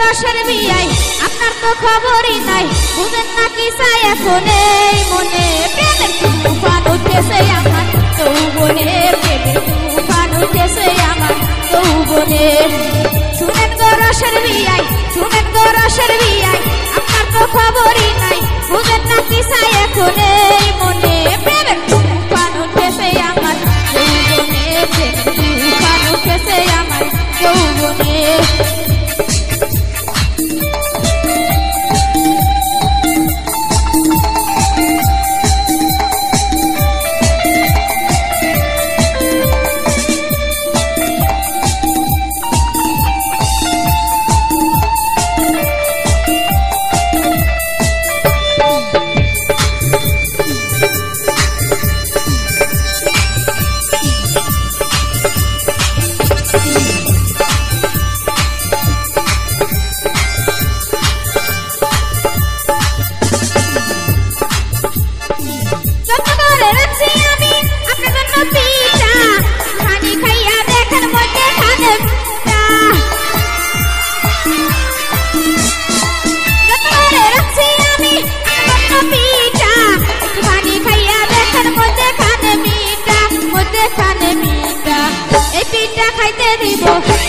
রসের বিয়াই আপনার তো খবরই নাই বুঝেন না কি চাই এখন এই মনে প্রেমের তুফান উঠেছে আমার যৌবনে প্রেমের তুফান উঠেছে আমার যৌবনে শুনেন গো রসের বিয়াই শুনেন গো রসের বিয়াই আপনার তো খবরই নাই বুঝেন না কি চাই এখন এই মনে প্রেমের তুফান উঠেছে আমার যৌবনে প্রেমের তুফান উঠেছে আমার যৌবনে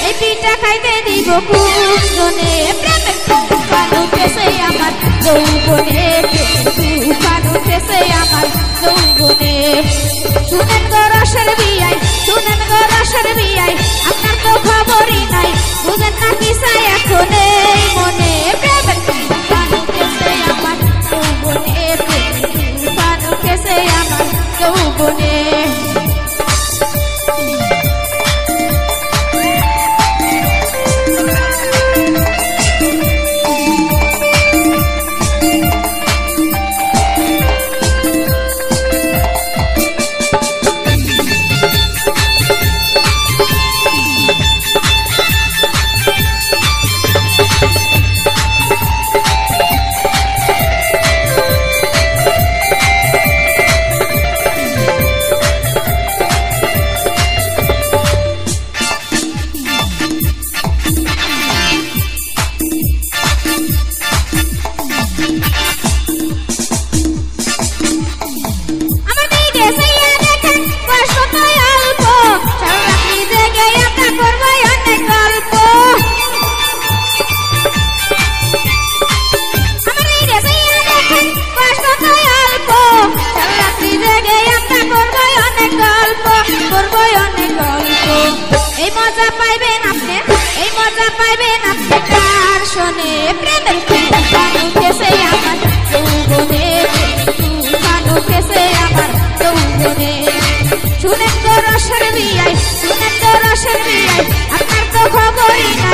এই পিঠা খাইতে দিব কুজনে প্রেমের তুফান উঠেছে আমার যৌবনে তুফান উঠেছে আমার যৌবনে শুনেন গো রসের বিয়াই শুনেন গো রসের বিয়াই আপনার তো খবরই নাই বুঝেন না কি চাই এখন এই মনে প্রেমের তুফান উঠেছে আমার যৌবনে তুফান উঠেছে আমার যৌবনে মজা পাইবেন আপনি এই মজা পাইবেন আপনি কার শোনে প্রেমের তুফান উঠেছে আমার যৌবনে তুফান উঠেছে আমার যৌবনে শুনেন তো রসের বিয়াই শুনেন তো রসের বিয়াই আপনার তো খবরই না